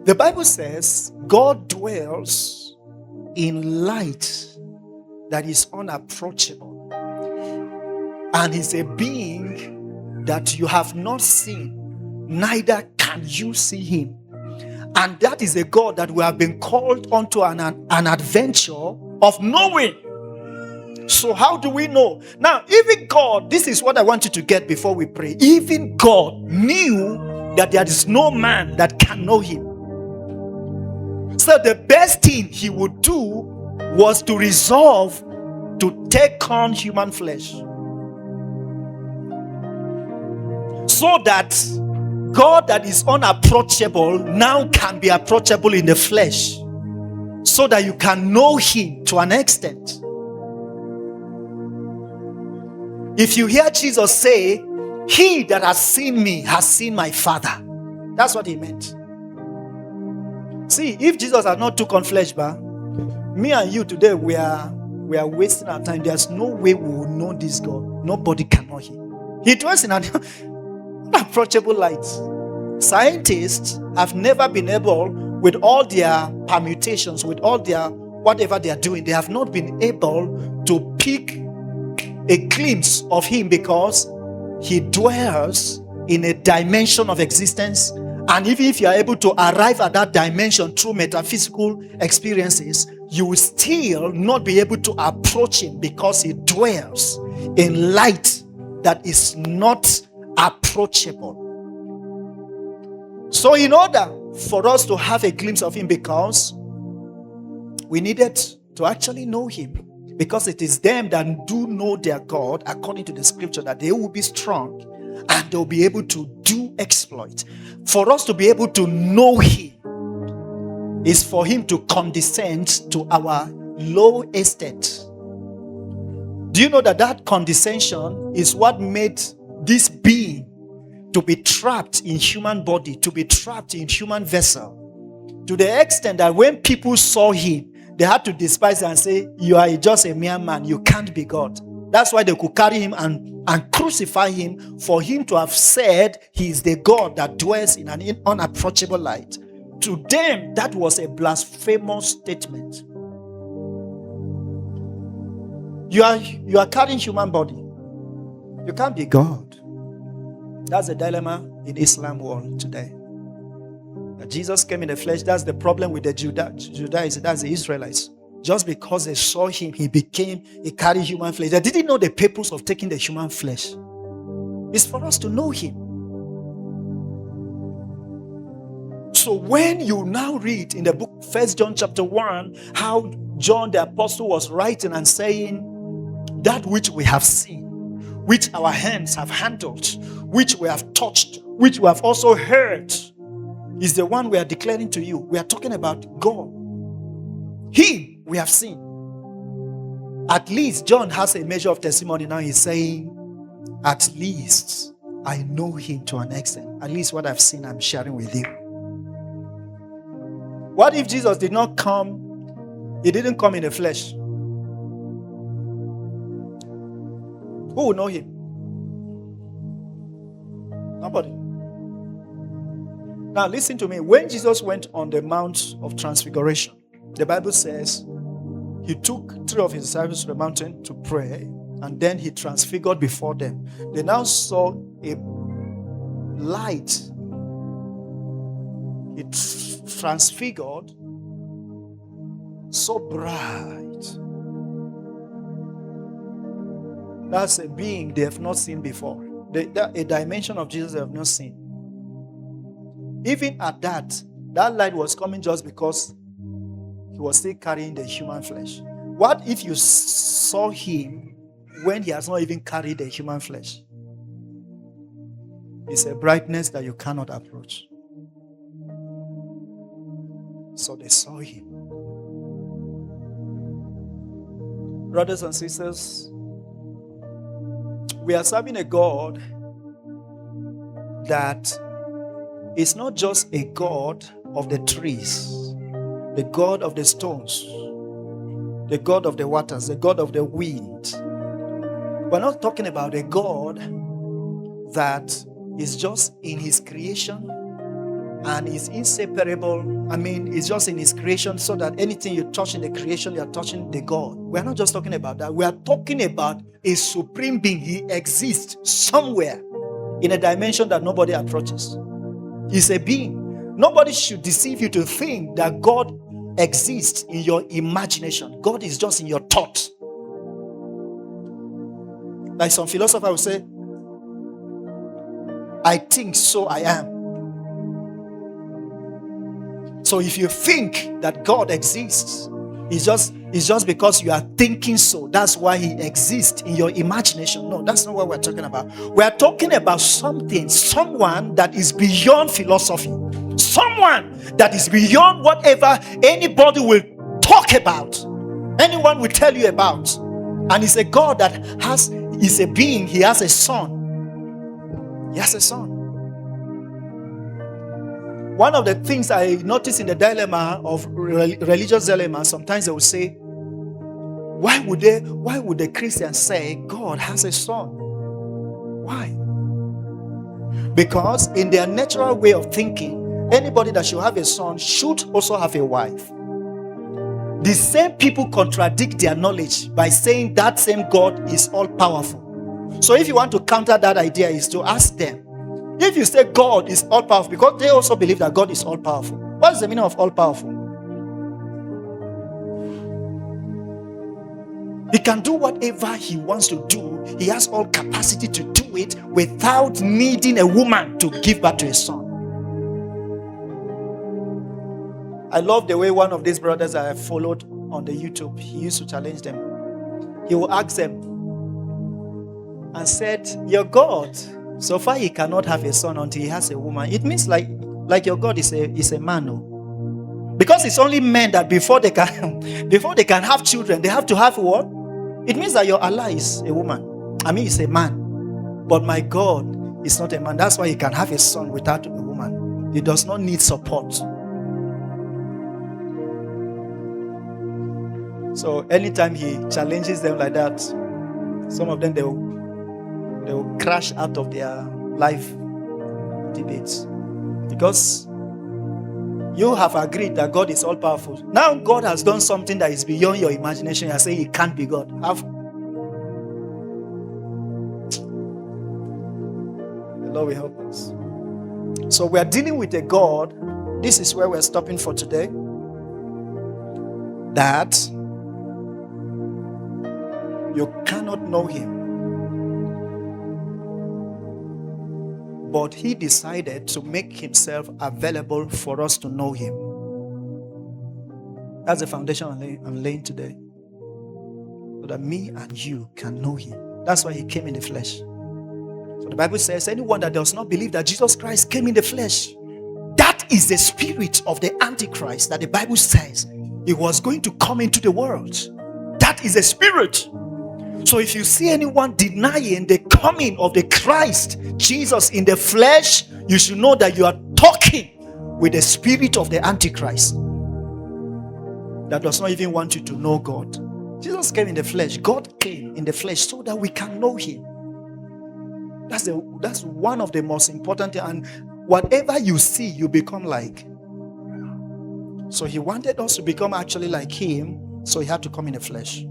The Bible says God dwells in light that is unapproachable, and is a being that you have not seen, neither can you see him. And that is a God that we have been called onto an adventure of knowing. So how do we know? Now, even God, this is what I want you to get before we pray. Even God knew that there is no man that can know him. So the best thing he would do was to resolve to take on human flesh, so that God that is unapproachable now can be approachable in the flesh, so that you can know him to an extent. If you hear Jesus say, "He that has seen me has seen my Father," that's what he meant. See, if Jesus had not took on flesh, me and you today, we are wasting our time. There's no way we will know this God. Nobody can know him. He dwells in an unapproachable light. Scientists have never been able, with all their permutations, with all their whatever they are doing, they have not been able to pick a glimpse of him, because he dwells in a dimension of existence. And even if you are able to arrive at that dimension through metaphysical experiences, you will still not be able to approach him, because he dwells in light that is not approachable. So in order for us to have a glimpse of him, because we needed to actually know him, because it is them that do know their God, according to the scripture, that they will be strong and they'll be able to do exploit. For us to be able to know him is for him to condescend to our low estate. Do you know that condescension is what made this being to be trapped in human body, to be trapped in human vessel, to the extent that when people saw him, they had to despise him and say, "You are just a mere man, you can't be God." That's why they could carry him and crucify him, for him to have said he is the God that dwells in an unapproachable light. To them, that was a blasphemous statement. You are carrying human body. You can't be God. That's the dilemma in Islam world today. That Jesus came in the flesh. That's the problem with the Judaism. That's the Israelites. Just because they saw him, he carried human flesh. They didn't know the purpose of taking the human flesh. It's for us to know him. So when you now read in the book 1 John chapter 1, how John the apostle was writing and saying, "That which we have seen, which our hands have handled, which we have touched, which we have also heard, is the one we are declaring to you." We are talking about God. Him we have seen. At least John has a measure of testimony now. He's saying, at least I know him to an extent. At least what I've seen, I'm sharing with you. What if Jesus did not come? He didn't come in the flesh. Who will know him? Nobody. Now listen to me. When Jesus went on the Mount of Transfiguration, the Bible says he took 3 of his disciples to the mountain to pray, and then he transfigured before them. They now saw a light. He transfigured so bright. That's a being they have not seen before. A dimension of Jesus they have not seen. Even at that light was coming just because he was still carrying the human flesh. What if you saw him when he has not even carried the human flesh? It's a brightness that you cannot approach. So they saw him. Brothers and sisters, we are serving a God that is not just a God of the trees, the God of the stones, the God of the waters, the God of the wind. We're not talking about a God that is just in his creation and is inseparable. I mean, it's just in his creation, so that anything you touch in the creation, you are touching the God. We're not just talking about that. We are talking about a supreme being. He exists somewhere in a dimension that nobody approaches. He's a being. Nobody should deceive you to think that God exists in your imagination. God is just in your thoughts. Like some philosopher will say, I think, so I am. So if you think that God exists, it's just because you are thinking so. That's why he exists in your imagination. No, that's not what we're talking about. We're talking about something, someone that is beyond philosophy. Someone that is beyond whatever anybody will talk about, anyone will tell you about. And it's a God that is a being. He has a son. He has a son. One of the things I notice in the dilemma of religious dilemma, sometimes they will say, why would the Christians say God has a son? Why? Because in their natural way of thinking, anybody that should have a son should also have a wife. The same people contradict their knowledge by saying that same God is all powerful. So if you want to counter that idea, is to ask them, if you say God is all powerful, because they also believe that God is all powerful, what is the meaning of all powerful? He can do whatever he wants to do. He has all capacity to do it without needing a woman to give birth to a son. I love the way one of these brothers I have followed on the YouTube, he used to challenge them. He will ask them and said, your God, so far he cannot have a son until he has a woman. It means like your God is a man, no? Because it's only men that before they can have children, they have to have what? It means that your Allah is a woman. I mean, it's a man. But my God is not a man. That's why he can have a son without a woman. He does not need support. So anytime he challenges them like that, some of them they will crash out of their life debates, because you have agreed that God is all powerful. Now God has done something that is beyond your imagination. You say he can't be God. The Lord will help us. So we are dealing with a God. This is where we're stopping for today. That you cannot know him. But he decided to make himself available for us to know him. That's the foundation I'm laying today. So that me and you can know him. That's why he came in the flesh. So the Bible says, anyone that does not believe that Jesus Christ came in the flesh, that is the spirit of the Antichrist that the Bible says he was going to come into the world. That is a spirit. So if you see anyone denying the coming of the Christ, Jesus in the flesh, you should know that you are talking with the spirit of the Antichrist that does not even want you to know God. Jesus came in the flesh. God came in the flesh so that we can know him. That's one of the most important things. And whatever you see, you become like. So he wanted us to become actually like him, so he had to come in the flesh.